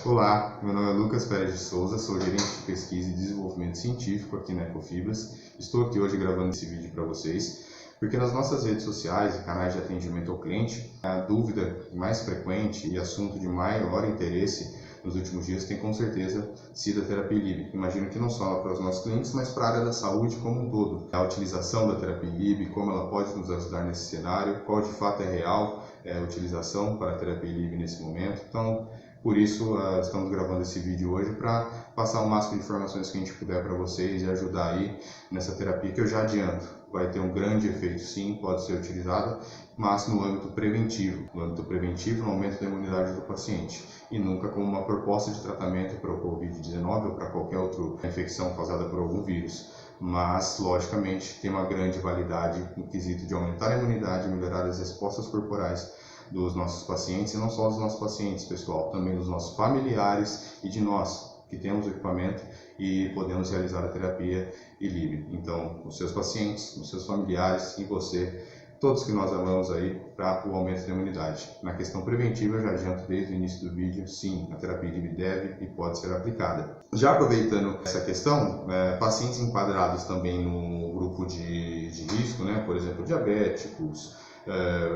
Olá, meu nome é Lucas Pérez de Souza, sou gerente de pesquisa e desenvolvimento científico aqui na Ecofibras. Estou aqui hoje gravando esse vídeo para vocês, porque nas nossas redes sociais e canais de atendimento ao cliente, a dúvida mais frequente e assunto de maior interesse nos últimos dias tem com certeza sido a terapia Lib. Imagino que não só para os nossos clientes, mas para a área da saúde como um todo. A utilização da terapia Lib, como ela pode nos ajudar nesse cenário, qual de fato é real a utilização para a terapia Lib nesse momento. Então, por isso, estamos gravando esse vídeo hoje para passar o máximo de informações que a gente puder para vocês e ajudar aí nessa terapia que eu já adianto. Vai ter um grande efeito sim, pode ser utilizada, mas no âmbito preventivo. No âmbito preventivo, no aumento da imunidade do paciente. E nunca como uma proposta de tratamento para o Covid-19 ou para qualquer outra infecção causada por algum vírus. Mas, logicamente, tem uma grande validade no quesito de aumentar a imunidade e melhorar as respostas corporais dos nossos pacientes, e não só dos nossos pacientes, pessoal, também dos nossos familiares e de nós, que temos o equipamento e podemos realizar a terapia Lib. Então, os seus pacientes, os seus familiares e você, todos que nós amamos aí para o aumento da imunidade. Na questão preventiva, eu já adianto desde o início do vídeo, sim, a terapia Lib deve e pode ser aplicada. Já aproveitando essa questão, pacientes enquadrados também no grupo de risco, né, por exemplo, diabéticos,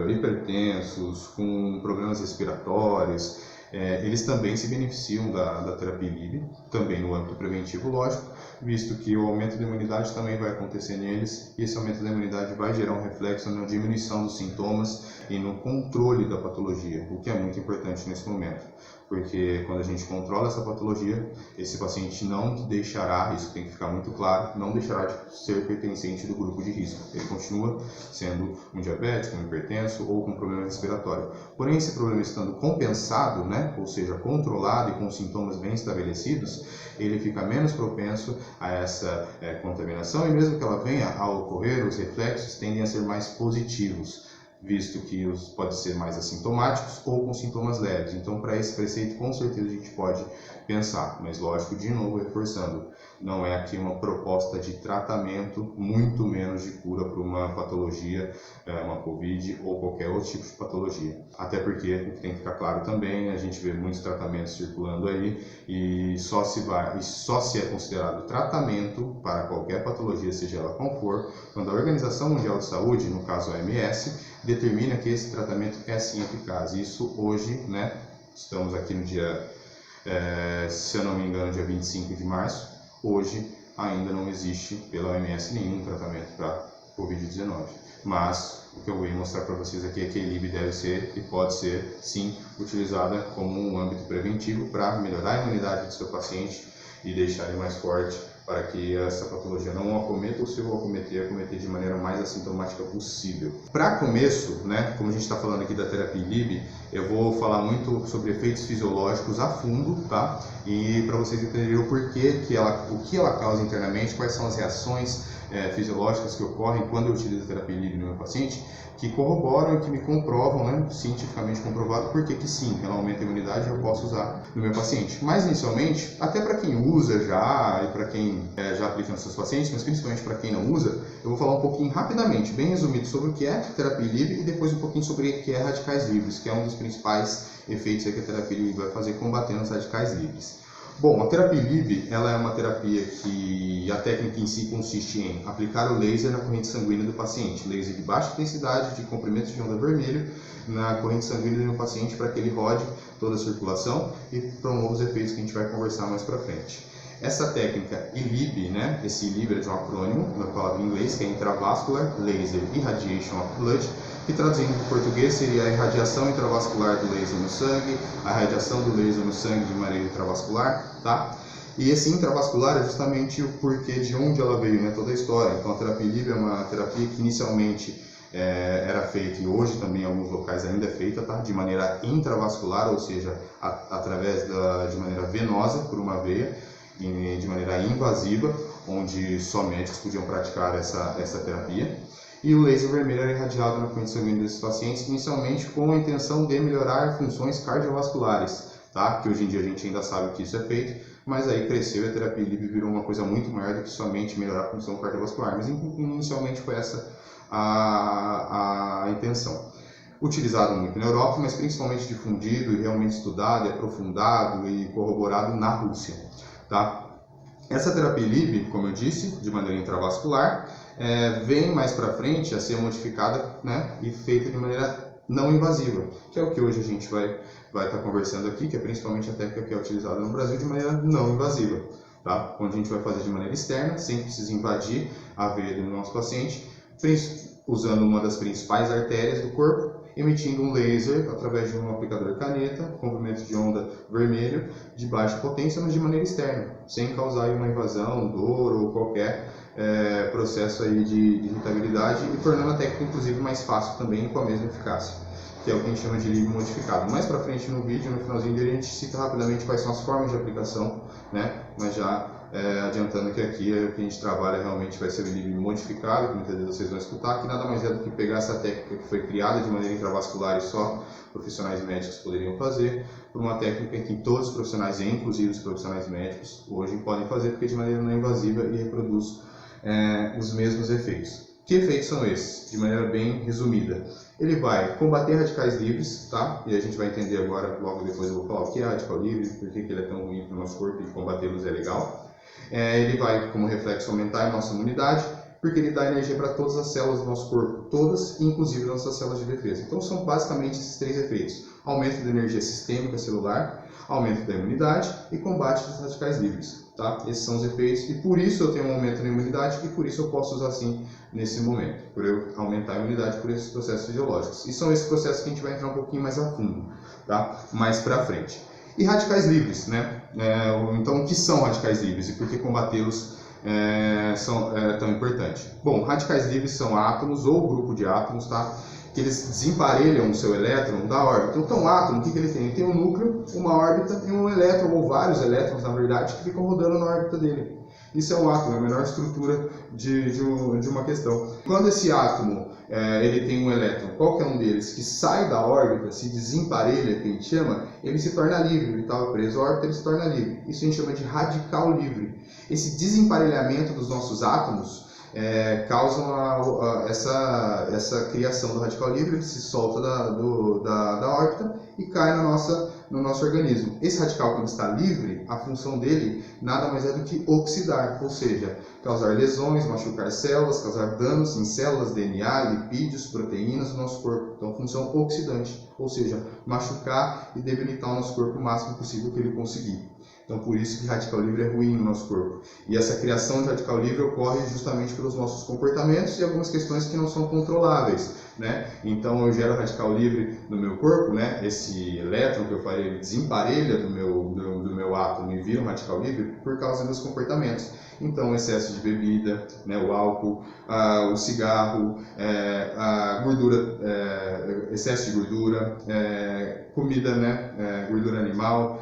hipertensos, com problemas respiratórios, eles também se beneficiam da terapia Lib, também no âmbito preventivo, lógico, visto que o aumento da imunidade também vai acontecer neles, e esse aumento da imunidade vai gerar um reflexo na diminuição dos sintomas e no controle da patologia, o que é muito importante nesse momento, porque quando a gente controla essa patologia, esse paciente não deixará, isso tem que ficar muito claro, não deixará de ser pertencente do grupo de risco. Ele continua sendo um diabético, um hipertenso ou com problema respiratório. Porém, esse problema estando compensado, né, ou seja, controlado e com sintomas bem estabelecidos, ele fica menos propenso a essa contaminação, e mesmo que ela venha a ocorrer, os reflexos tendem a ser mais positivos, visto que pode ser mais assintomáticos ou com sintomas leves. Então, para esse preceito, com certeza a gente pode pensar, mas lógico, de novo, reforçando, não é aqui uma proposta de tratamento, muito menos de cura para uma patologia, uma Covid ou qualquer outro tipo de patologia. Até porque, o que tem que ficar claro também, a gente vê muitos tratamentos circulando aí e só se é considerado tratamento para qualquer patologia, seja ela qual for, quando a Organização Mundial de Saúde, no caso a OMS, determina que esse tratamento é sim eficaz. Isso hoje, né, estamos aqui no dia, se eu não me engano, dia 25 de março, hoje ainda não existe pela OMS nenhum tratamento para Covid-19. Mas o que eu vou mostrar para vocês aqui é que a Lib deve ser e pode ser sim utilizada como um âmbito preventivo para melhorar a imunidade do seu paciente e deixar ele mais forte, para que essa patologia não o acometa, ou se o acometer de maneira mais assintomática possível. Para começo, né, como a gente está falando aqui da terapia Lib, eu vou falar muito sobre efeitos fisiológicos a fundo, tá? E para vocês entenderem o porquê o que ela causa internamente, quais são as reações fisiológicas que ocorrem quando eu utilizo a terapia Lib no meu paciente, que corroboram e que me comprovam, né, cientificamente comprovado, porque que sim, ela aumenta a imunidade e eu posso usar no meu paciente. Mas inicialmente, até para quem usa já e para quem já aplica nos seus pacientes, mas principalmente para quem não usa, eu vou falar um pouquinho rapidamente, bem resumido, sobre o que é terapia Lib e depois um pouquinho sobre o que é radicais livres, que é um dos principais efeitos que a terapia Lib vai fazer combatendo os radicais livres. Bom, a terapia Lib, ela é uma terapia que a técnica em si consiste em aplicar o laser na corrente sanguínea do paciente, laser de baixa intensidade, de comprimento de onda vermelho, na corrente sanguínea do paciente para que ele rode toda a circulação e promova os efeitos que a gente vai conversar mais para frente. Essa técnica ILIB, né, esse ILIB é de um acrônimo, uma palavra em inglês, que é Intravascular Laser Irradiation of Blood, que traduzindo para o português seria a irradiação intravascular do laser no sangue, a irradiação do laser no sangue de maneira intravascular, tá? E esse intravascular é justamente o porquê de onde ela veio, né, toda a história. Então a terapia ILIB é uma terapia que inicialmente era feita, e hoje também em alguns locais ainda é feita, tá? De maneira intravascular, ou seja, através de maneira venosa, por uma veia, de maneira invasiva, onde só médicos podiam praticar essa terapia. E o laser vermelho era irradiado na corrente sanguínea desses pacientes, inicialmente com a intenção de melhorar funções cardiovasculares, tá? Que hoje em dia a gente ainda sabe que isso é feito, mas aí cresceu e a terapia Lib virou uma coisa muito maior do que somente melhorar a função cardiovascular, mas inicialmente foi essa a intenção. utilizado muito na Europa, mas principalmente difundido e realmente estudado, e aprofundado e corroborado na Rússia, tá? Essa terapia LIB, como eu disse, de maneira intravascular, vem mais para frente a ser modificada, né, e feita de maneira não invasiva, que é o que hoje a gente vai estar conversando aqui, que é principalmente a técnica que é utilizada no Brasil de maneira não invasiva, tá? Onde a gente vai fazer de maneira externa, sem precisar invadir a veia do nosso paciente, usando uma das principais artérias do corpo, emitindo um laser através de um aplicador caneta, comprimento de onda vermelho, de baixa potência, mas de maneira externa, sem causar uma invasão, dor ou qualquer processo aí de irritabilidade, e tornando a técnica inclusive mais fácil também e com a mesma eficácia, que é o que a gente chama de LIB modificado. Mais para frente no vídeo, no finalzinho dele, a gente cita rapidamente quais são as formas de aplicação, né? Mas já adiantando que aqui o que a gente trabalha realmente vai ser o LIB modificado, que muitas vezes vocês vão escutar, que nada mais é do que pegar essa técnica que foi criada de maneira intravascular e só profissionais médicos poderiam fazer, por uma técnica que todos os profissionais, inclusive os profissionais médicos, hoje podem fazer, porque de maneira não invasiva e reproduz os mesmos efeitos. Que efeitos são esses? De maneira bem resumida. Ele vai combater radicais livres, tá? E a gente vai entender agora, logo depois eu vou falar o que é radical livre, por que ele é tão ruim para o nosso corpo e combatê-los é legal. Ele vai, como reflexo, aumentar a nossa imunidade, porque ele dá energia para todas as células do nosso corpo, todas, inclusive nossas células de defesa. Então são basicamente esses três efeitos: aumento da energia sistêmica celular, aumento da imunidade e combate dos radicais livres, tá? Esses são os efeitos, e por isso eu tenho um aumento na imunidade, e por isso eu posso usar assim nesse momento, por eu aumentar a imunidade por esses processos fisiológicos. E são esses processos que a gente vai entrar um pouquinho mais a fundo, tá? Mais pra frente. E radicais livres, né? Então, o que são radicais livres e por que combatê-los é tão importante? Bom, radicais livres são átomos ou grupo de átomos, tá? Que eles desemparelham o seu elétron da órbita. Então, o átomo, o que ele tem? Ele tem um núcleo, uma órbita e um elétron, ou vários elétrons, na verdade, que ficam rodando na órbita dele. Isso é um átomo, é a menor estrutura de uma questão. Quando esse átomo ele tem um elétron, qualquer um deles, que sai da órbita, se desemparelha, que a gente chama, ele se torna livre. Ele estava preso à órbita, ele se torna livre. Isso a gente chama de radical livre. Esse desemparelhamento dos nossos átomos causam essa criação do radical livre. Ele se solta da órbita e cai no nosso organismo. Esse radical, quando está livre, a função dele nada mais é do que oxidar, ou seja, causar lesões, machucar células, causar danos em células, DNA, lipídios, proteínas do nosso corpo. Então, função oxidante, ou seja, machucar e debilitar o nosso corpo o máximo possível que ele conseguir. Então, por isso que radical livre é ruim no nosso corpo. E essa criação de radical livre ocorre justamente pelos nossos comportamentos e algumas questões que não são controláveis, né? Então, eu gero radical livre no meu corpo, né? Esse elétron que eu falei, ele desemparelha do meu átomo e vira um radical livre por causa dos comportamentos. Então, excesso de bebida, né? O álcool, o cigarro, a gordura, excesso de gordura, comida, né? Gordura animal,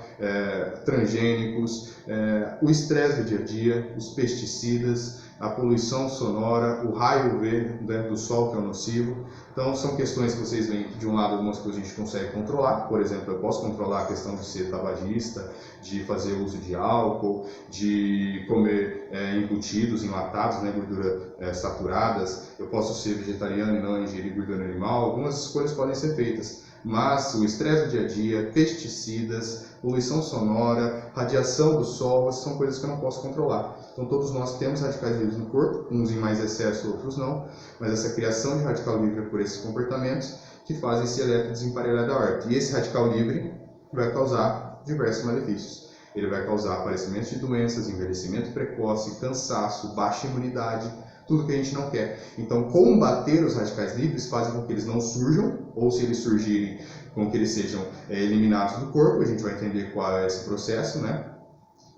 transgênicos, o estresse do dia a dia, os pesticidas, a poluição sonora, o raio UV, né, do sol, que é o nocivo. Então, são questões que vocês veem que, de um lado, algumas coisas a gente consegue controlar. Por exemplo, eu posso controlar a questão de ser tabagista, de fazer uso de álcool, de comer embutidos, enlatados, né, gordura saturadas. Eu posso ser vegetariano e não ingerir gordura animal. Algumas escolhas podem ser feitas. Mas o estresse do dia a dia, pesticidas, poluição sonora, radiação do sol, essas são coisas que eu não posso controlar. Então todos nós temos radicais livres no corpo, uns em mais excesso, outros não, mas essa criação de radical livre é por esses comportamentos que fazem esse elétron desemparelhar da órbita. E esse radical livre vai causar diversos malefícios. Ele vai causar aparecimento de doenças, envelhecimento precoce, cansaço, baixa imunidade, tudo que a gente não quer. Então, combater os radicais livres faz com que eles não surjam, ou se eles surgirem, com que eles sejam eliminados do corpo. A gente vai entender qual é esse processo, né,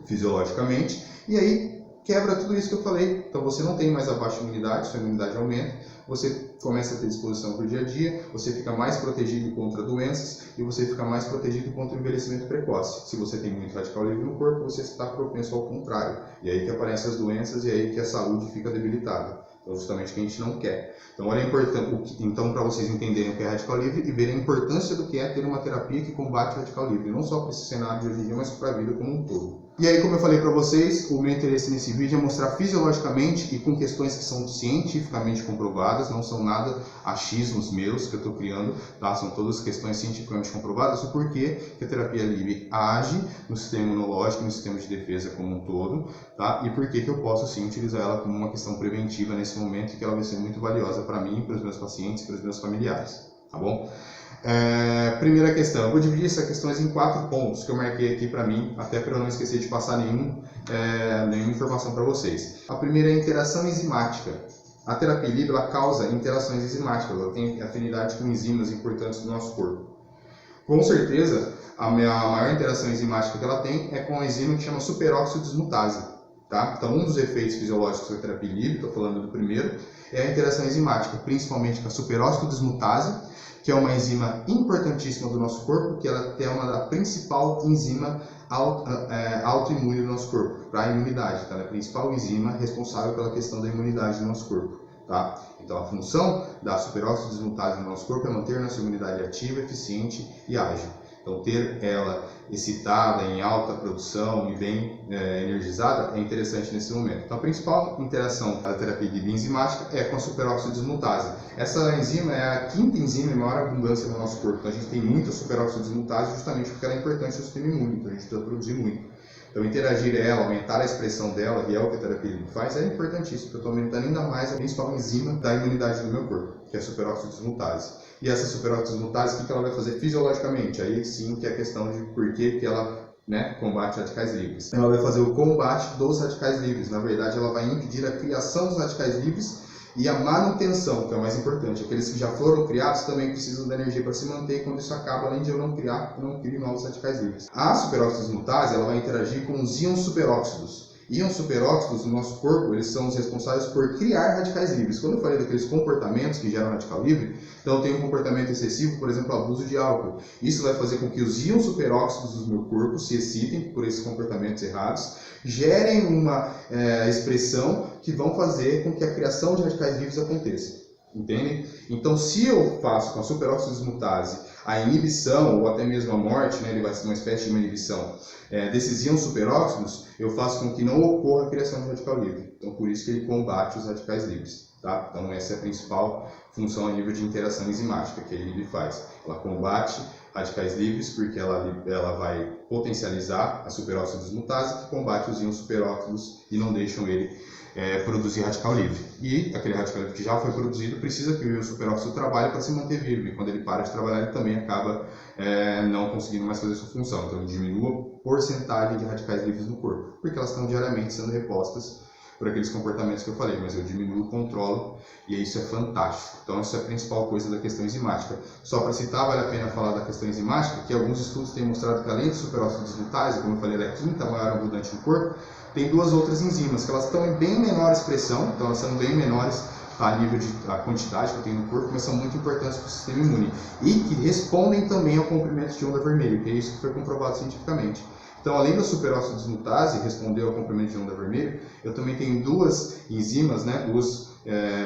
fisiologicamente, e aí quebra tudo isso que eu falei. Então, você não tem mais a baixa imunidade, sua imunidade aumenta, você começa a ter disposição para o dia a dia, você fica mais protegido contra doenças e você fica mais protegido contra o envelhecimento precoce. Se você tem muito radical livre no corpo, você está propenso ao contrário. E aí que aparecem as doenças e aí que a saúde fica debilitada. Então, justamente o que a gente não quer. Então, olha, é importante, então, para vocês entenderem o que é radical livre e verem a importância do que é ter uma terapia que combate o radical livre, não só para esse cenário de hoje em dia, mas para a vida como um todo. E aí, como eu falei para vocês, o meu interesse nesse vídeo é mostrar fisiologicamente e com questões que são cientificamente comprovadas, não são nada achismos meus que eu estou criando, tá? São todas questões cientificamente comprovadas, o porquê que a terapia livre age no sistema imunológico, no sistema de defesa como um todo, tá? E por que eu posso sim utilizar ela como uma questão preventiva nesse momento, que ela vai ser muito valiosa para mim, para os meus pacientes, para os meus familiares, tá bom? Primeira questão, eu vou dividir essas questões em 4 pontos que eu marquei aqui para mim, até para eu não esquecer de passar nenhuma informação para vocês. A primeira é a interação enzimática. A terapia livre ela causa interações enzimáticas, ela tem afinidade com enzimas importantes do nosso corpo. Com certeza, a maior interação enzimática que ela tem é com a enzima que chama superóxido dismutase. Tá? Então, um dos efeitos fisiológicos da terapia livre, estou falando do primeiro, é a interação enzimática, principalmente com a superóxido dismutase, que é uma enzima importantíssima do nosso corpo, que ela é uma da principal enzima autoimune do nosso corpo, para a imunidade, tá? Ela é a principal enzima responsável pela questão da imunidade do nosso corpo. Tá? Então, a função da superóxido dismutase no nosso corpo é manter nossa imunidade ativa, eficiente e ágil. Então, ter ela excitada, em alta produção e bem energizada é interessante nesse momento. Então, a principal interação da terapia livre enzimática é com a superóxido dismutase. Essa enzima é a 5ª enzima em maior abundância no nosso corpo. Então, a gente tem muita superóxido dismutase justamente porque ela é importante no sistema imune. Então, a gente precisa produzir muito. Então, interagir ela, aumentar a expressão dela, e é o que a terapia livre faz, é importantíssimo, porque eu estou aumentando ainda mais a principal enzima da imunidade do meu corpo, que é a superóxido dismutase. E essa superóxido dismutase, o que ela vai fazer fisiologicamente? Aí sim que é a questão de por que ela combate radicais livres. Ela vai fazer o combate dos radicais livres. Na verdade, ela vai impedir a criação dos radicais livres e a manutenção, que é o mais importante. Aqueles que já foram criados também precisam da energia para se manter, e quando isso acaba, além de eu não criar, eu não crio novos radicais livres. A superóxido dismutase ela vai interagir com os íons superóxidos. Íons superóxidos no nosso corpo, eles são os responsáveis por criar radicais livres. Quando eu falei daqueles comportamentos que geram radical livre, então eu tenho um comportamento excessivo, por exemplo, abuso de álcool. Isso vai fazer com que os íons superóxidos do meu corpo se excitem por esses comportamentos errados, gerem uma expressão que vão fazer com que a criação de radicais livres aconteça. Entendem? Então, se eu faço com a superóxido dismutase a inibição, ou até mesmo a morte, ele vai ser uma espécie de uma inibição desses íons superóxidos, eu faço com que não ocorra a criação de radical livre. Então, por isso que ele combate os radicais livres. Tá? Então, essa é a principal função a nível de interação enzimática que ele faz. Ela combate radicais livres porque ela vai potencializar a superóxido dismutase, que combate os íons superóxidos e não deixam ele produzir radical livre. E aquele radical livre que já foi produzido precisa que o íon superóxido trabalhe para se manter vivo. E quando ele para de trabalhar, ele também acaba não conseguindo mais fazer sua função. Então, ele diminui a porcentagem de radicais livres no corpo, porque elas estão diariamente sendo repostas por aqueles comportamentos que eu falei, mas eu diminuo, controlo, e isso é fantástico. Então, essa é a principal coisa da questão enzimática. Só para citar, vale a pena falar da questão enzimática, que alguns estudos têm mostrado que além do superóxido dismutase, como eu falei, ela é a 5ª maior abundante no corpo, tem 2 outras enzimas, que elas estão em bem menor expressão, então elas são bem menores a nível da quantidade que eu tenho no corpo, mas são muito importantes para o sistema imune, e que respondem também ao comprimento de onda vermelha, que é isso que foi comprovado cientificamente. Então, além da superóxido dismutase responder ao comprimento de onda vermelho, eu também tenho 2 enzimas, 2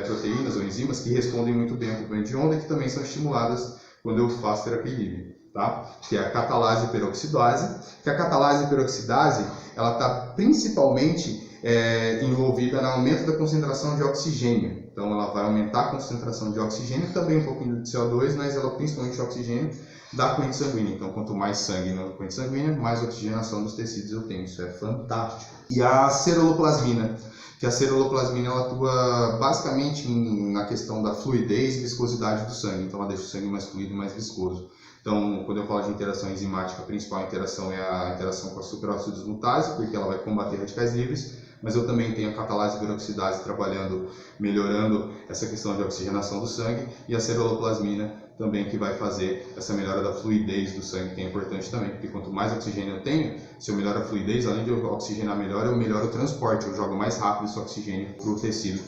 proteínas ou enzimas que respondem muito bem ao comprimento de onda e que também são estimuladas quando eu faço terapia livre, tá? Que é a catalase peroxidase. Que a catalase peroxidase, ela está principalmente envolvida no aumento da concentração de oxigênio. Então, ela vai aumentar a concentração de oxigênio, também um pouquinho de CO2, mas ela principalmente oxigênio da corrente sanguínea. Então, quanto mais sangue na corrente sanguínea, mais oxigenação dos tecidos eu tenho. Isso é fantástico. E a ceruloplasmina, que a ceruloplasmina ela atua basicamente na questão da fluidez e viscosidade do sangue. Então, ela deixa o sangue mais fluido e mais viscoso. Então, quando eu falo de interação enzimática, a principal interação é a interação com a superóxido dismutase, porque ela vai combater radicais livres, mas eu também tenho a catalase peroxidase trabalhando, melhorando essa questão de oxigenação do sangue, e a ceruloplasmina também que vai fazer essa melhora da fluidez do sangue, que é importante também, porque quanto mais oxigênio eu tenho, se eu melhoro a fluidez, além de eu oxigenar melhor, eu melhoro o transporte, eu jogo mais rápido esse oxigênio para o tecido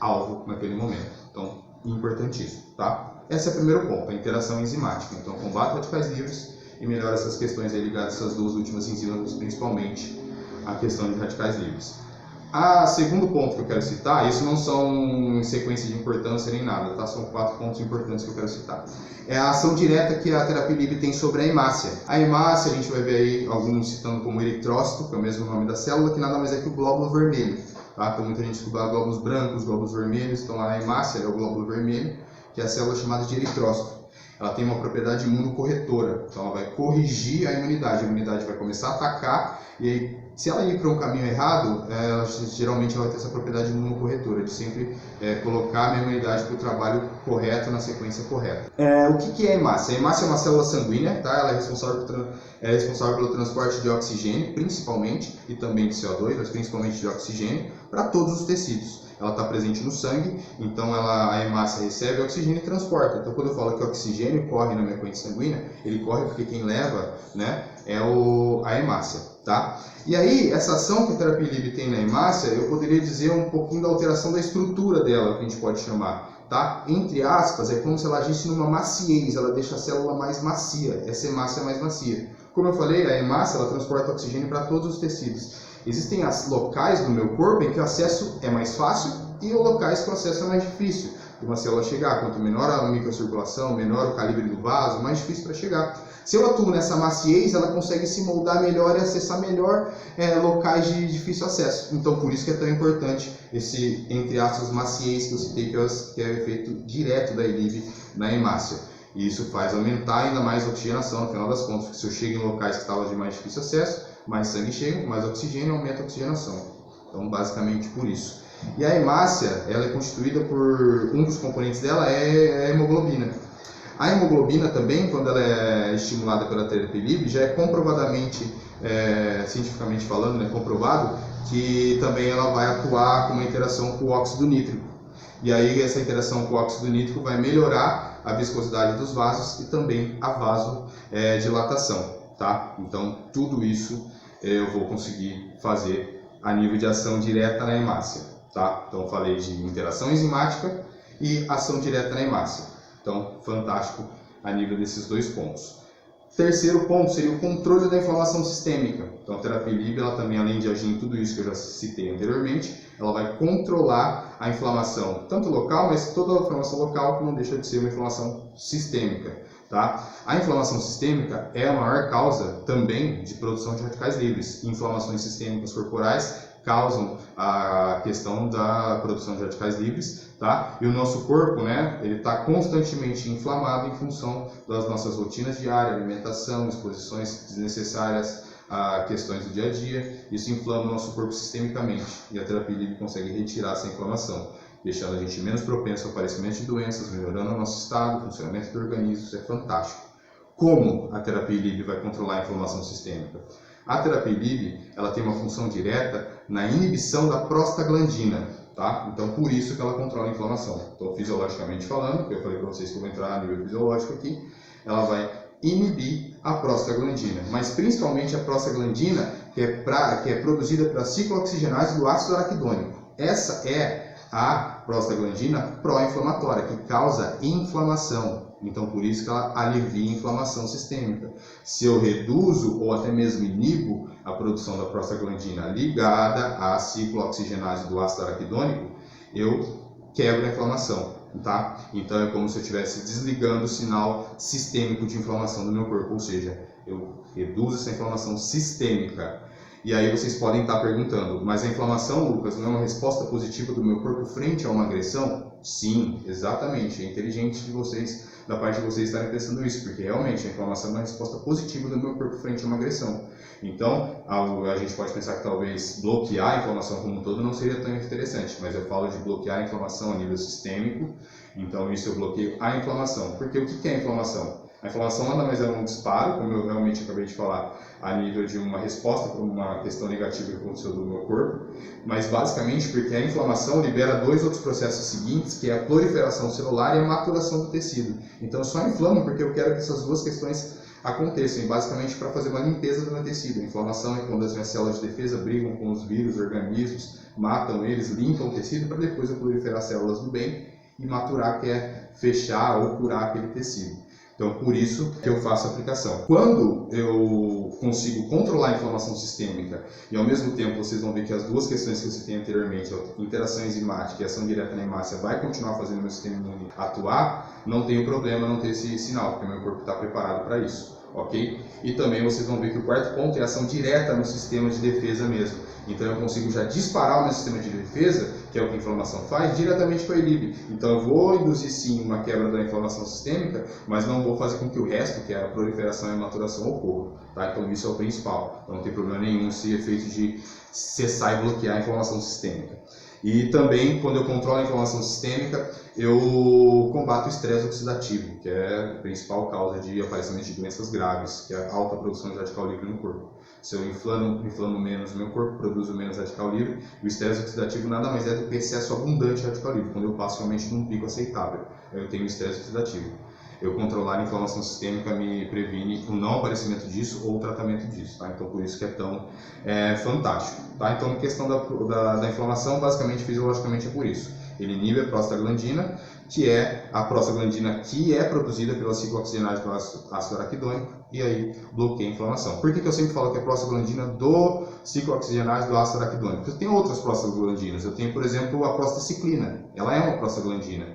alvo naquele momento. Então, importantíssimo, tá? Esse é o primeiro ponto, a interação enzimática. Então, combate radicais livres e melhora essas questões aí ligadas a essas 2 últimas enzimas, principalmente a questão de radicais livres. A segundo ponto que eu quero citar, isso não são em sequência de importância nem nada, tá? São 4 pontos importantes que eu quero citar. É a ação direta que a terapia Lib tem sobre a hemácia. A hemácia, a gente vai ver aí alguns citando como eritrócito, que é o mesmo nome da célula, que nada mais é que o glóbulo vermelho. Tá? Então muita gente estuda glóbulos brancos, glóbulos vermelhos, então a hemácia é o glóbulo vermelho, que é a célula chamada de eritrócito. Ela tem uma propriedade imunocorretora, então ela vai corrigir a imunidade vai começar a atacar, e aí, se ela ir para um caminho errado, geralmente ela vai ter essa propriedade imunocorretora, de sempre colocar a minha imunidade para o trabalho correto, na sequência correta. O que é a hemácia? A hemácia é uma célula sanguínea, tá? Ela é responsável pelo transporte de oxigênio, principalmente, e também de CO2, mas principalmente de oxigênio, para todos os tecidos. Ela está presente no sangue, então a hemácia recebe oxigênio e transporta. Então, quando eu falo que o oxigênio corre na minha corrente sanguínea, ele corre porque quem leva, né, é a hemácia, tá? E aí, essa ação que a terapia Lib tem na hemácia, eu poderia dizer um pouquinho da alteração da estrutura dela, que a gente pode chamar, tá? Entre aspas, é como se ela agisse numa maciez, ela deixa a célula mais macia, essa hemácia é mais macia. Como eu falei, a hemácia, ela transporta oxigênio para todos os tecidos. Existem locais do meu corpo em que o acesso é mais fácil e locais que o acesso é mais difícil de uma célula chegar. Quanto menor a microcirculação, menor o calibre do vaso, mais difícil para chegar. Se eu atuo nessa maciez, ela consegue se moldar melhor e acessar melhor locais de difícil acesso. Então, por isso que é tão importante esse, entre aspas, maciez que eu citei, que é o efeito direto da Lib na hemácia. E isso faz aumentar ainda mais a oxigenação, no final das contas, porque se eu chego em locais que estavam de mais difícil acesso, mais sangue chega, mais oxigênio, aumenta a oxigenação. Então, basicamente por isso. E a hemácia, ela é constituída por, um dos componentes dela é a hemoglobina. A hemoglobina também, quando ela é estimulada pela terapia Lib, já é comprovadamente, cientificamente falando, né, comprovado, que também ela vai atuar com uma interação com o óxido nítrico. E aí essa interação com o óxido nítrico vai melhorar a viscosidade dos vasos e também a vasodilatação, tá? Então, tudo isso eu vou conseguir fazer a nível de ação direta na hemácia, tá? Então, falei de interação enzimática e ação direta na hemácia. Então, fantástico a nível desses 2 pontos. Terceiro ponto seria o controle da inflamação sistêmica. Então, a terapia Lib, ela também, além de agir em tudo isso que eu já citei anteriormente, ela vai controlar a inflamação, tanto local, mas toda a inflamação local que não deixa de ser uma inflamação sistêmica. Tá? A inflamação sistêmica é a maior causa também de produção de radicais livres. Inflamações sistêmicas corporais causam a questão da produção de radicais livres, tá? E o nosso corpo, né, ele está constantemente inflamado em função das nossas rotinas diárias, alimentação, exposições desnecessárias a questões do dia a dia. Isso inflama o nosso corpo sistemicamente e a terapia Lib consegue retirar essa inflamação, deixando a gente menos propenso ao aparecimento de doenças, melhorando o nosso estado, o funcionamento do organismo. Isso é fantástico. Como a terapia Lib vai controlar a inflamação sistêmica? A terapia Lib, ela tem uma função direta na inibição da prostaglandina, tá? Então, por isso que ela controla a inflamação. Então, fisiologicamente falando, eu falei para vocês que eu vou entrar a nível fisiológico aqui, ela vai inibir a prostaglandina, mas principalmente a prostaglandina que é produzida pela ciclooxigenase do ácido araquidônico. Essa é a prostaglandina pró-inflamatória, que causa inflamação. Então, por isso que ela alivia a inflamação sistêmica. Se eu reduzo ou até mesmo inibo a produção da prostaglandina ligada à ciclooxigenase do ácido araquidônico, eu quebro a inflamação, tá? Então, é como se eu estivesse desligando o sinal sistêmico de inflamação do meu corpo, ou seja, eu reduzo essa inflamação sistêmica. E aí vocês podem estar perguntando, mas a inflamação, Lucas, não é uma resposta positiva do meu corpo frente a uma agressão? Sim, exatamente. É inteligente de vocês, da parte de vocês estarem pensando isso, porque realmente a inflamação é uma resposta positiva do meu corpo frente a uma agressão. Então, a gente pode pensar que talvez bloquear a inflamação como um todo não seria tão interessante, mas eu falo de bloquear a inflamação a nível sistêmico, então isso eu bloqueio a inflamação. Porque o que é a inflamação? A inflamação nada mais é um disparo, como eu realmente acabei de falar, a nível de uma resposta para uma questão negativa que aconteceu do meu corpo, mas basicamente porque a inflamação libera 2 outros processos seguintes, que é a proliferação celular e a maturação do tecido. Então eu só inflamo porque eu quero que essas 2 questões aconteçam, basicamente para fazer uma limpeza do meu tecido. A inflamação é quando as minhas células de defesa brigam com os vírus, organismos, matam eles, limpam o tecido para depois eu proliferar células do bem e maturar, que é fechar ou curar aquele tecido. Então, por isso que eu faço a aplicação. Quando eu consigo controlar a inflamação sistêmica e, ao mesmo tempo, vocês vão ver que as duas questões que eu citei anteriormente, a interação enzimática e a ação direta na hemácia, vai continuar fazendo o meu sistema imune atuar, não tem problema não ter esse sinal, porque o meu corpo está preparado para isso. Ok? E também vocês vão ver que o quarto ponto é a ação direta no sistema de defesa mesmo. Então eu consigo já disparar o meu sistema de defesa, que é o que a inflamação faz, diretamente com a inib. Então eu vou induzir sim uma quebra da inflamação sistêmica, mas não vou fazer com que o resto, que é a proliferação e a maturação, ocorra. Tá? Então isso é o principal. Então não tem problema nenhum esse efeito de cessar e bloquear a inflamação sistêmica. E também, quando eu controlo a inflamação sistêmica, eu combato o estresse oxidativo, que é a principal causa de aparecimento de doenças graves, que é a alta produção de radical livre no corpo. Se eu inflamo menos o meu corpo, produzo menos radical livre, e o estresse oxidativo nada mais é do que excesso abundante de radical livre, quando eu passo realmente num pico aceitável. Eu tenho estresse oxidativo. Eu controlar a inflamação sistêmica me previne o não aparecimento disso ou o tratamento disso, tá? Então por isso que é tão fantástico, tá? Então, na questão da inflamação, basicamente, fisiologicamente é por isso. Ele inibe a prostaglandina, que é a prostaglandina que é produzida pela ciclooxigenase do ácido araquidônico, e aí bloqueia a inflamação. Por que eu sempre falo que é prostaglandina do ciclooxigenase do ácido araquidônico? Porque eu tenho outras prostaglandinas. Eu tenho, por exemplo, a prostaciclina. Ela é uma prostaglandina.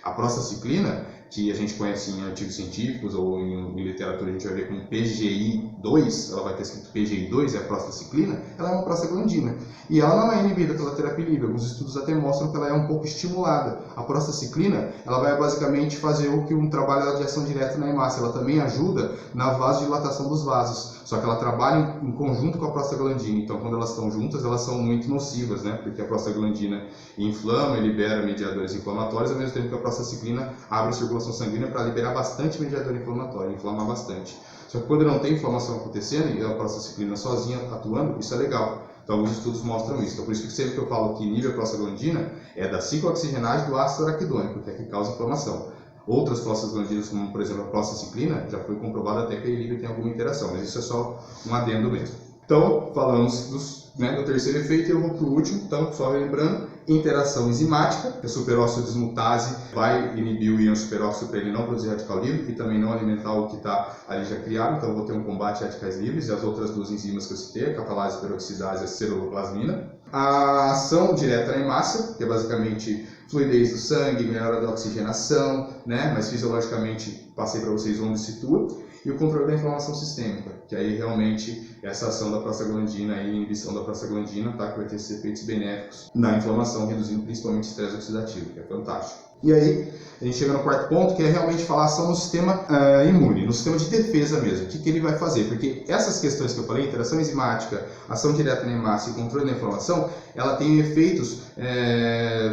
A prostaciclina, que a gente conhece em artigos científicos ou em literatura, a gente vai ver como PGI2, ela vai ter escrito PGI2, é a prostaciclina, ela é uma prostaglandina. E ela não é inibida pela terapia livre, alguns estudos até mostram que ela é um pouco estimulada. A prostaciclina, ela vai basicamente fazer um trabalho de ação direta na hemácia, ela também ajuda na vasodilatação dos vasos, só que ela trabalha em conjunto com a prostaglandina, então quando elas estão juntas, elas são muito nocivas, né? Porque a prostaglandina inflama e libera mediadores inflamatórios, ao mesmo tempo que a prostaciclina abre a circulação sanguínea para liberar bastante mediador inflamatório, inflamar bastante. Só que quando não tem inflamação acontecendo e a prostaciclina sozinha atuando, isso é legal. Então, alguns estudos mostram isso. Então, por isso que sempre que eu falo que inibe a prostaglandina, é da ciclooxigenase do ácido araquidônico, que é que causa inflamação. Outras prostaglandinas, como por exemplo a prostaciclina, já foi comprovado até que a inib tem alguma interação, mas isso é só um adendo mesmo. Então, falamos do terceiro efeito e eu vou para o último. Então, só lembrando, interação enzimática, que a superóxido dismutase vai inibir o íon superóxido para ele não produzir radical livre e também não alimentar o que está ali já criado, então eu vou ter um combate a radicais livres e as outras duas enzimas que eu citei, a catalase, peroxidase e a ceruloplasmina. A ação direta na hemácia, que é basicamente fluidez do sangue, melhora da oxigenação, né? Mas fisiologicamente passei para vocês onde situa. E o controle da inflamação sistêmica, que aí realmente essa ação da prostaglandina e inibição da prostaglandina, tá, que vai ter esses efeitos benéficos na inflamação, reduzindo principalmente o estresse oxidativo, que é fantástico. E aí, a gente chega no quarto ponto, que é realmente falar ação no sistema imune, no sistema de defesa mesmo. O que ele vai fazer? Porque essas questões que eu falei, interação enzimática, ação direta na hemácia e controle da inflamação, ela tem efeitos,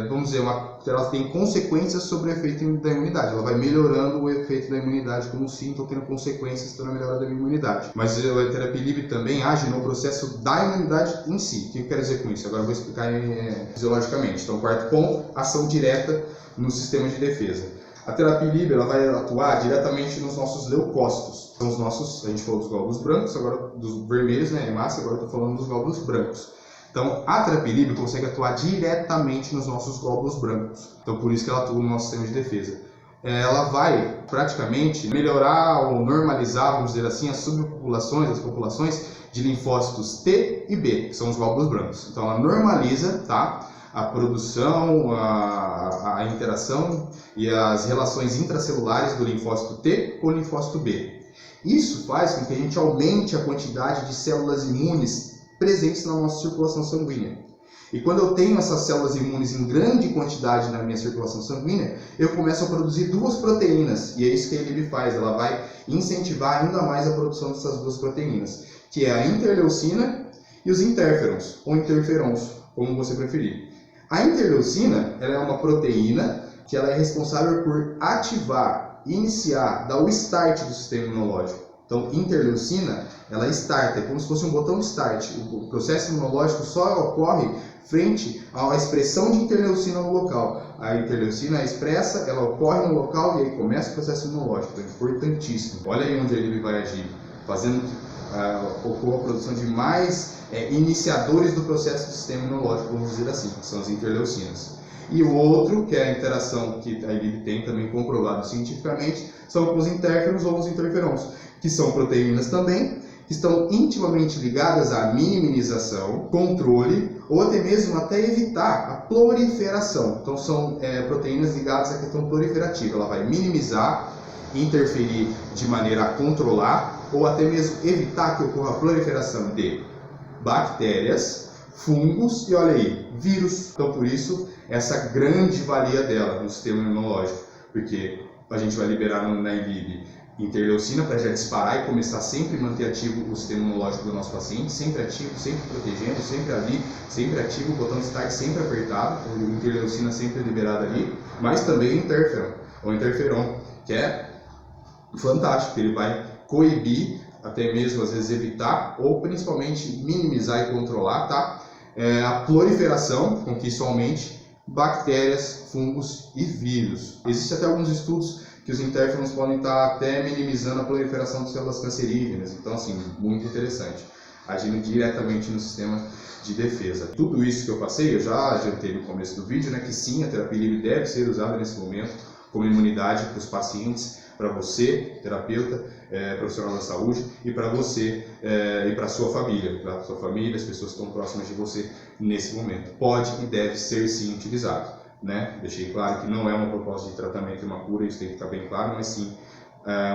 vamos dizer, ela tem consequências sobre o efeito da imunidade. Ela vai melhorando o efeito da imunidade como sinto, tendo consequências na melhora da imunidade. Mas a terapia livre também age no processo da imunidade em si. O que eu quero dizer com isso? Agora eu vou explicar fisiologicamente. Então, quarto ponto, ação direta no sistema de defesa. A terapia livre ela vai atuar diretamente nos nossos leucócitos. São os nossos, a gente falou dos glóbulos brancos, agora dos vermelhos, né, hemácia, agora eu estou falando dos glóbulos brancos. Então, a terapia livre consegue atuar diretamente nos nossos glóbulos brancos. Então, por isso que ela atua no nosso sistema de defesa. Ela vai praticamente melhorar ou normalizar, vamos dizer assim, as subpopulações, as populações de linfócitos T e B, que são os glóbulos brancos. Então, ela normaliza, tá, a produção, a interação e as relações intracelulares do linfócito T com o linfócito B. Isso faz com que a gente aumente a quantidade de células imunes presentes na nossa circulação sanguínea. E quando eu tenho essas células imunes em grande quantidade na minha circulação sanguínea, eu começo a produzir duas proteínas, e é isso que a inib faz, ela vai incentivar ainda mais a produção dessas duas proteínas, que é a interleucina e os interferons, ou interferons, como você preferir. A interleucina ela é uma proteína que ela é responsável por ativar, iniciar, dar o start do sistema imunológico. Então, interleucina, ela starta, é como se fosse um botão de start. O processo imunológico só ocorre frente à expressão de interleucina no local. A interleucina é expressa, ela ocorre no local e aí começa o processo imunológico. Então, é importantíssimo. Olha aí onde ele vai agir, fazendo ocorra a produção de mais iniciadores do processo do sistema imunológico, vamos dizer assim, que são as interleucinas. E o outro, que é a interação que a ILIB tem também comprovado cientificamente, são com os interferons ou os interferons, que são proteínas também, que estão intimamente ligadas à minimização, controle ou até mesmo até evitar a proliferação. Então são proteínas ligadas à questão proliferativa. Ela vai minimizar, interferir de maneira a controlar ou até mesmo evitar que ocorra a proliferação de bactérias, fungos e, olha aí, vírus. Então por isso essa grande valia dela no sistema imunológico, porque a gente vai liberar na ILIB interleucina para já disparar e começar sempre a manter ativo o sistema imunológico do nosso paciente, sempre ativo, sempre protegendo, sempre ali, sempre ativo, o botão start sempre apertado, a interleucina sempre liberada ali, mas também o interferon, ou interferon, que é fantástico, ele vai coibir, até mesmo às vezes evitar, ou principalmente minimizar e controlar, tá? A proliferação, com que isso aumente, bactérias, fungos e vírus. Existem até alguns estudos que os interferons podem estar até minimizando a proliferação de células cancerígenas. Então, assim, muito interessante. Agindo diretamente no sistema de defesa. Tudo isso que eu passei, eu já adiantei no começo do vídeo, né, que sim, a terapia ILIB deve ser usada nesse momento como imunidade para os pacientes, para você, terapeuta, profissional da saúde, e para você e para a sua família, as pessoas que estão próximas de você nesse momento. Pode e deve ser sim utilizado. Né? Deixei claro que não é uma proposta de tratamento e uma cura, isso tem que ficar bem claro, mas sim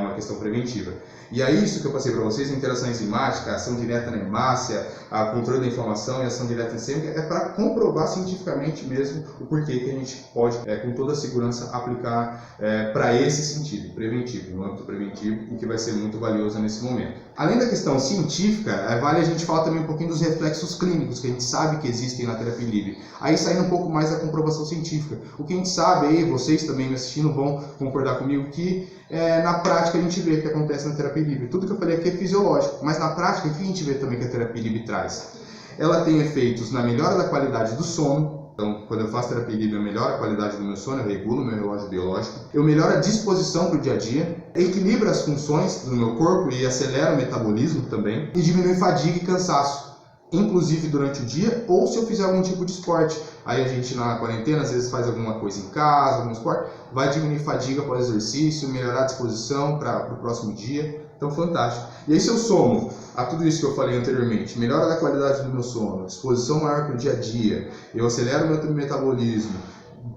uma questão preventiva. E aí isso que eu passei para vocês, a interação enzimática, a ação direta na hemácia, a controle da inflamação e a ação direta em sêmica, é para comprovar cientificamente mesmo o porquê que a gente pode, com toda a segurança, aplicar para esse sentido, preventivo, no âmbito preventivo, e que vai ser muito valioso nesse momento. Além da questão científica, vale a gente falar também um pouquinho dos reflexos clínicos, que a gente sabe que existem na terapia ILIB. Aí saindo um pouco mais da comprovação científica. O que a gente sabe aí, vocês também me assistindo vão concordar comigo, que na prática a gente vê o que acontece na terapia ILIB. Tudo que eu falei aqui é fisiológico, mas na prática o que a gente vê também que a terapia ILIB traz? Ela tem efeitos na melhora da qualidade do sono. Então, quando eu faço terapia ILIB, eu melhoro a qualidade do meu sono, eu regulo o meu relógio biológico, eu melhoro a disposição para o dia a dia, equilibra as funções do meu corpo e acelera o metabolismo também, e diminui fadiga e cansaço, inclusive durante o dia, ou se eu fizer algum tipo de esporte. Aí a gente na quarentena às vezes faz alguma coisa em casa, algum esporte, vai diminuir fadiga após exercício, melhorar a disposição para o próximo dia. Então, fantástico. E aí se eu somo a tudo isso que eu falei anteriormente, melhora da qualidade do meu sono, disposição maior para o dia a dia, eu acelero o meu metabolismo,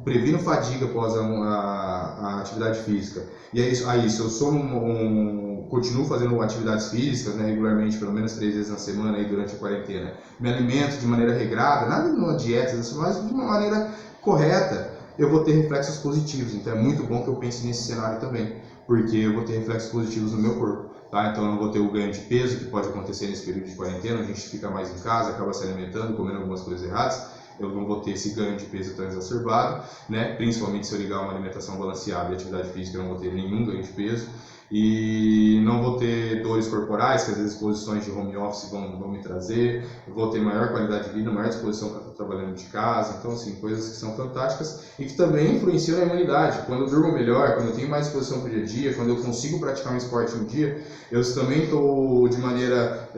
previno fadiga após a atividade física, e aí isso eu somo continuo fazendo atividades físicas, né, regularmente, pelo menos 3 vezes na semana aí durante a quarentena, me alimento de maneira regrada, nada numa dieta, mas de uma maneira correta, eu vou ter reflexos positivos. Então é muito bom que eu pense nesse cenário também, porque eu vou ter reflexos positivos no meu corpo. Tá? Então eu não vou ter o ganho de peso que pode acontecer nesse período de quarentena, a gente fica mais em casa, acaba se alimentando, comendo algumas coisas erradas, eu não vou ter esse ganho de peso tão exacerbado, né? Principalmente se eu ligar uma alimentação balanceada e atividade física, eu não vou ter nenhum ganho de peso. E não vou ter dores corporais, que às vezes posições de home office vão me trazer, eu vou ter maior qualidade de vida, maior disposição para estar trabalhando de casa. Então, assim, coisas que são fantásticas e que também influenciam na imunidade. Quando eu durmo melhor, quando eu tenho mais disposição para o dia a dia, quando eu consigo praticar um esporte no dia, eu também estou, de maneira,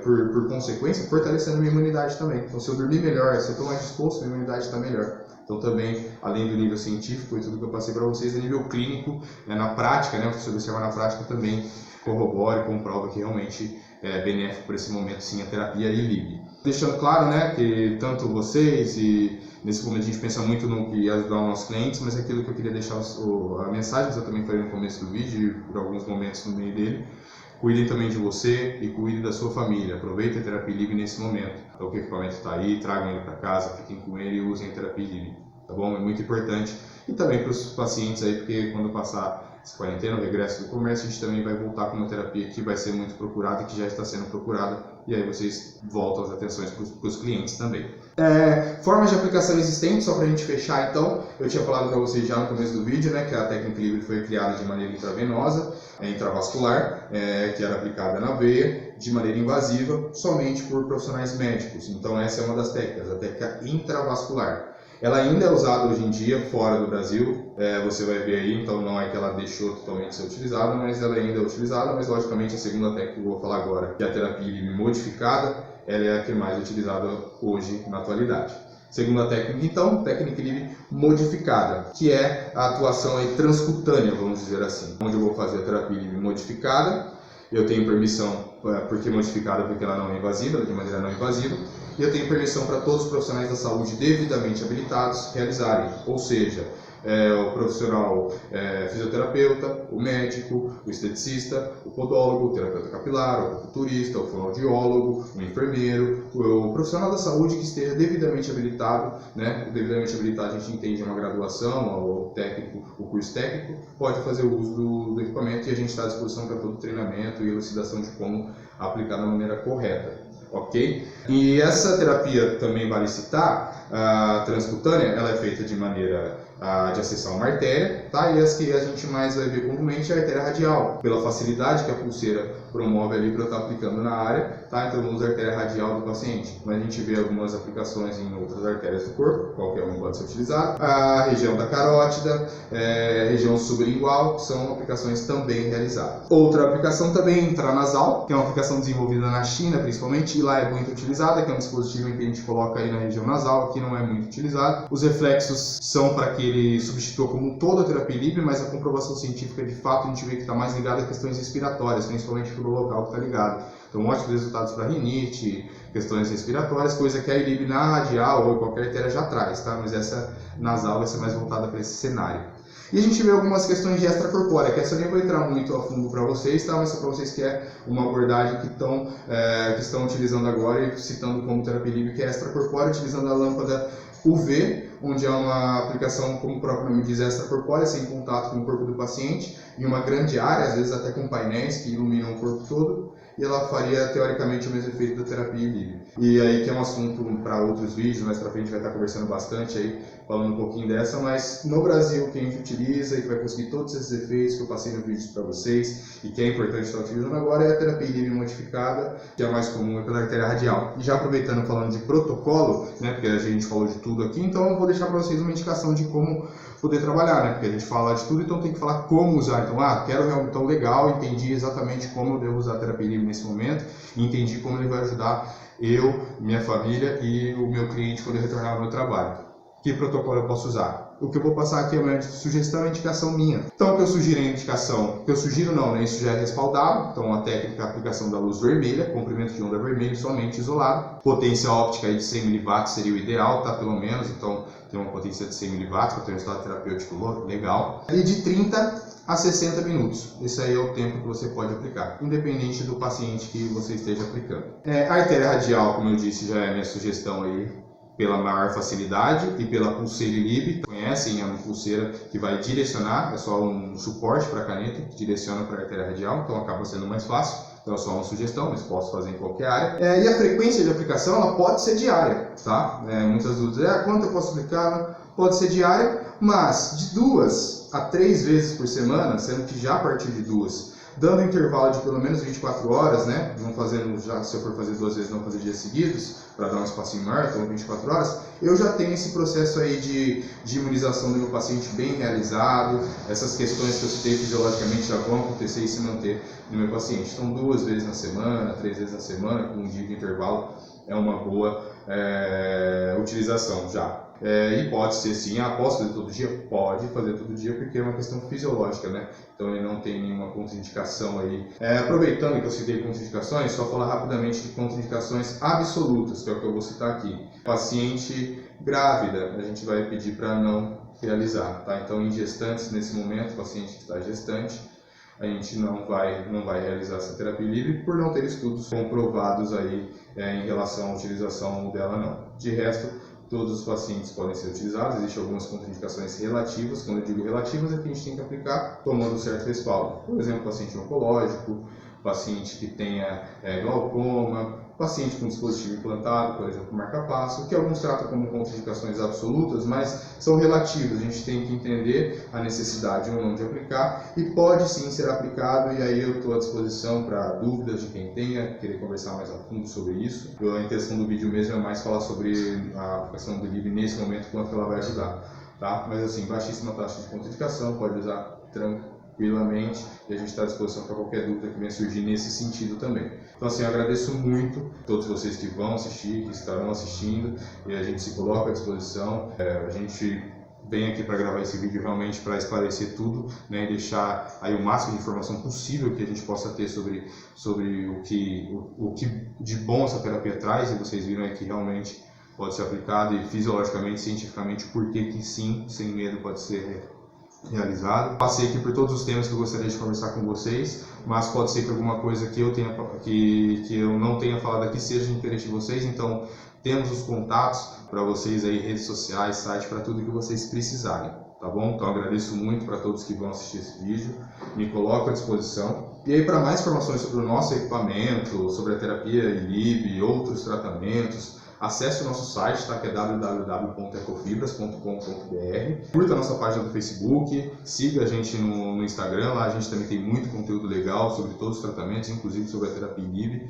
por consequência, fortalecendo a minha imunidade também. Então, se eu dormir melhor, se eu estou mais disposto, a minha imunidade está melhor. Então também, além do nível científico e tudo que eu passei para vocês, a nível clínico, na prática, né, o que você observa na prática também corrobora e comprova que realmente é benéfico para esse momento, sim, a terapia ILIB. Deixando claro, né, que tanto vocês e nesse momento a gente pensa muito no que ajudar os nossos clientes, mas aquilo que eu queria deixar a mensagem, que eu também falei no começo do vídeo e por alguns momentos no meio dele, cuidem também de você e cuidem da sua família. Aproveitem a terapia ILIB nesse momento. Então, o equipamento está aí, tragam ele para casa, fiquem com ele e usem a terapia ILIB. Tá bom? É muito importante. E também para os pacientes aí, porque quando passar essa quarentena, o regresso do comércio, a gente também vai voltar com uma terapia que vai ser muito procurada e que já está sendo procurada. E aí vocês voltam as atenções para os clientes também. Formas de aplicação existentes, só para a gente fechar então, eu tinha falado para vocês já no começo do vídeo, né, que a técnica ILIB foi criada de maneira intravenosa, intravascular, que era aplicada na veia, de maneira invasiva, somente por profissionais médicos. Então essa é uma das técnicas, a técnica intravascular. Ela ainda é usada hoje em dia fora do Brasil, você vai ver aí, então não é que ela deixou totalmente de ser utilizada, mas ela ainda é utilizada, mas logicamente a segunda técnica que eu vou falar agora, que é a terapia ILIB modificada, ela é a que é mais utilizada hoje na atualidade. Segunda técnica, então, técnica livre modificada, que é a atuação aí transcutânea, vamos dizer assim, onde eu vou fazer a terapia livre modificada. Eu tenho permissão, porque modificada porque ela não é invasiva, de maneira não invasiva, e eu tenho permissão para todos os profissionais da saúde devidamente habilitados realizarem, ou seja, o profissional fisioterapeuta, o médico, o esteticista, o podólogo, o terapeuta capilar, o acupunturista, o fonoaudiólogo, o enfermeiro, o profissional da saúde que esteja devidamente habilitado, né? Devidamente habilitado a gente entende uma graduação, ou técnico, o curso técnico, pode fazer o uso do equipamento e a gente está à disposição para todo o treinamento e elucidação de como aplicar da maneira correta. Ok? E essa terapia também vale citar, a transcutânea, ela é feita de maneira de acessar uma artéria, tá? E as que a gente mais vai ver comumente é a artéria radial, pela facilidade que a pulseira promove ali para eu estar aplicando na área, tá? Então eu uso a artéria radial do paciente, mas a gente vê algumas aplicações em outras artérias do corpo, qualquer uma pode ser utilizada. A região da carótida, região sublingual, são aplicações também realizadas. Outra aplicação também é intranasal, que é uma aplicação desenvolvida na China principalmente, e lá é muito utilizada, que é um dispositivo em que a gente coloca aí na região nasal, aqui não é muito utilizado. Os reflexos são para que ele substitua como toda a terapia livre, mas a comprovação científica de fato a gente vê que está mais ligada a questões respiratórias, principalmente pelo local que está ligado. Então, ótimos resultados para rinite, questões respiratórias, coisa que a ILIB na radial ou qualquer artéria já traz, tá? Mas essa nasal vai ser mais voltada para esse cenário. E a gente vê algumas questões de extracorpórea, que essa eu nem vou entrar muito a fundo para vocês, tá? Mas só para vocês que é uma abordagem que estão utilizando agora e citando como terapia livre, que é extracorpórea, utilizando a lâmpada UV, onde é uma aplicação, como o próprio nome diz, extracorpórea, sem contato com o corpo do paciente, em uma grande área, às vezes até com painéis que iluminam o corpo todo, e ela faria, teoricamente, o mesmo efeito da terapia livre. E aí que é um assunto para outros vídeos, mais para frente vai estar conversando bastante aí, falando um pouquinho dessa, mas no Brasil, quem a gente utiliza e que vai conseguir todos esses efeitos que eu passei no vídeo para vocês, e que é importante estar utilizando agora, é a terapia livre modificada, que é a mais comum, é pela artéria radial. E já aproveitando, falando de protocolo, né, porque a gente falou de tudo aqui, então eu vou deixar para vocês uma indicação de como poder trabalhar, né? Porque a gente fala de tudo, então tem que falar como usar. Então, quero realmente, então legal, entendi exatamente como eu devo usar a terapia livre nesse momento, e entendi como ele vai ajudar eu, minha família e o meu cliente quando retornar ao meu trabalho. Que protocolo eu posso usar? O que eu vou passar aqui é uma sugestão e indicação minha. Então, o que eu sugiro é a indicação, que eu sugiro não, né? Isso já é respaldado. Então, a técnica é a aplicação da luz vermelha, comprimento de onda vermelho somente isolado. Potência óptica aí de 100 mW seria o ideal, tá? Pelo menos, então tem uma potência de 100 mW para ter um resultado terapêutico legal. E de 30 a 60 minutos. Esse aí é o tempo que você pode aplicar, independente do paciente que você esteja aplicando. A artéria radial, como eu disse, já é a minha sugestão aí, pela maior facilidade e pela pulseira ILIB. Conhecem, é uma pulseira que vai direcionar, é só um suporte para a caneta que direciona para a artéria radial, então acaba sendo mais fácil. Então é só uma sugestão, mas posso fazer em qualquer área. E a frequência de aplicação ela pode ser diária, tá? Muitas dúvidas, quanto eu posso aplicar? Pode ser diária, mas de 2 a 3 vezes por semana, sendo que já a partir de 2, dando um intervalo de pelo menos 24 horas, né? Não fazendo, já, se eu for fazer 2 vezes, não fazer dias seguidos, para dar um espacinho maior, então 24 horas, eu já tenho esse processo aí de imunização do meu paciente bem realizado, essas questões que eu citei fisiologicamente já vão acontecer e se manter no meu paciente. Então 2 vezes na semana, 3 vezes na semana, com um dia de intervalo, é uma boa utilização já. E pode ser sim, posso fazer todo dia? Pode fazer todo dia, porque é uma questão fisiológica, né? Então ele não tem nenhuma contraindicação aí. Aproveitando que eu citei contraindicações, só falar rapidamente de contraindicações absolutas, que é o que eu vou citar aqui. Paciente grávida, a gente vai pedir para não realizar, tá? Então em gestantes, nesse momento, paciente que está gestante, a gente não vai realizar essa terapia livre por não ter estudos comprovados aí em relação à utilização dela não. De resto, todos os pacientes podem ser utilizados, existem algumas contraindicações relativas. Quando eu digo relativas, é que a gente tem que aplicar tomando certo respaldo. Por exemplo, paciente oncológico, paciente que tenha glaucoma, paciente com dispositivo implantado, por exemplo, marca-passo, que alguns tratam como contraindicações absolutas, mas são relativas. A gente tem que entender a necessidade ou não de aplicar e pode sim ser aplicado, e aí eu estou à disposição para dúvidas de quem tenha, querer conversar mais a fundo sobre isso. A intenção do vídeo mesmo é mais falar sobre a aplicação do LIB nesse momento, quanto ela vai ajudar, tá? Mas assim, baixíssima taxa de contraindicação, pode usar tranquilamente, e a gente está à disposição para qualquer dúvida que venha surgir nesse sentido também. Então assim, eu agradeço muito a todos vocês que vão assistir, que estarão assistindo, e a gente se coloca à disposição. A gente vem aqui para gravar esse vídeo realmente para esclarecer tudo, né, e deixar aí o máximo de informação possível que a gente possa ter sobre o que de bom essa terapia traz, e vocês viram aí que realmente pode ser aplicado, e fisiologicamente, cientificamente, por que sim, sem medo, pode ser realizado. Passei aqui por todos os temas que eu gostaria de conversar com vocês, mas pode ser que alguma coisa que eu não tenha falado aqui seja de interesse de vocês, então temos os contatos para vocês aí, redes sociais, site, para tudo que vocês precisarem, tá bom? Então agradeço muito para todos que vão assistir esse vídeo, me coloco à disposição. E aí, para mais informações sobre o nosso equipamento, sobre a terapia ILIB e outros tratamentos, acesse o nosso site, tá? Que é www.ecofibras.com.br. Curta a nossa página do Facebook, siga a gente no Instagram, lá a gente também tem muito conteúdo legal sobre todos os tratamentos, inclusive sobre a terapia ILIB.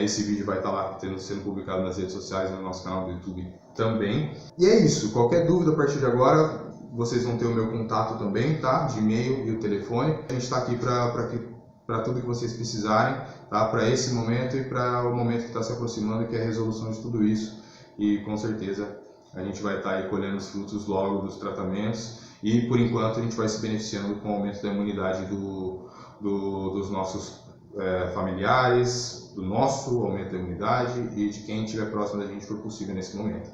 Esse vídeo vai estar lá sendo publicado nas redes sociais, no nosso canal do YouTube também. E é isso, qualquer dúvida a partir de agora, vocês vão ter o meu contato também, tá? De e-mail e o telefone. A gente está aqui para tudo que vocês precisarem, tá? Para esse momento e para o momento que está se aproximando, que é a resolução de tudo isso. E com certeza a gente vai estar aí colhendo os frutos logo dos tratamentos, e por enquanto a gente vai se beneficiando com o aumento da imunidade dos nossos familiares, do nosso aumento da imunidade e de quem estiver próximo da gente for possível nesse momento.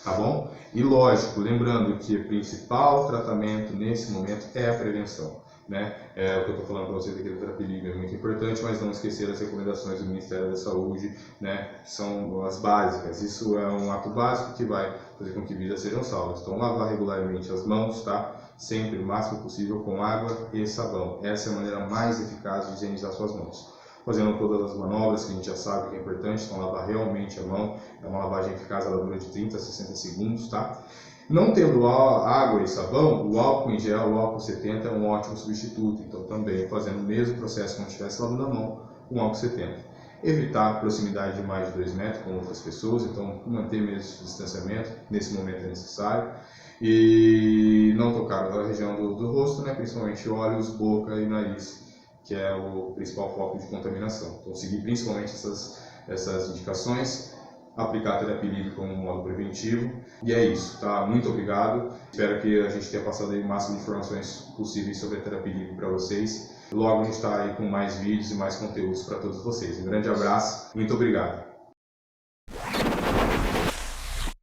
Tá bom? E lógico, lembrando que o principal tratamento nesse momento é a prevenção. Né? O que eu estou falando para vocês aqui da terapia ILIB é muito importante, mas não esquecer as recomendações do Ministério da Saúde, né? São as básicas. Isso é um ato básico que vai fazer com que vidas sejam salvas. Então, lavar regularmente as mãos, tá? Sempre o máximo possível com água e sabão. Essa é a maneira mais eficaz de higienizar suas mãos. Fazendo todas as manobras que a gente já sabe que é importante, então lavar realmente a mão. É uma lavagem eficaz, ela dura de 30 a 60 segundos, tá? Não tendo água e sabão, o álcool em gel, o álcool 70 é um ótimo substituto. Então também fazendo o mesmo processo como se estivesse lavando a mão com álcool 70. Evitar proximidade de mais de 2 metros com outras pessoas, então manter mesmo esse distanciamento, nesse momento é necessário. E não tocar na região do rosto, né, principalmente olhos, boca e nariz, que é o principal foco de contaminação. Então seguir principalmente essas indicações. Aplicar a terapia ILIB como um modo preventivo. E é isso, tá? Muito obrigado. Espero que a gente tenha passado aí o máximo de informações possíveis sobre a terapia ILIB para vocês. Logo a gente está aí com mais vídeos e mais conteúdos para todos vocês. Um grande abraço, muito obrigado.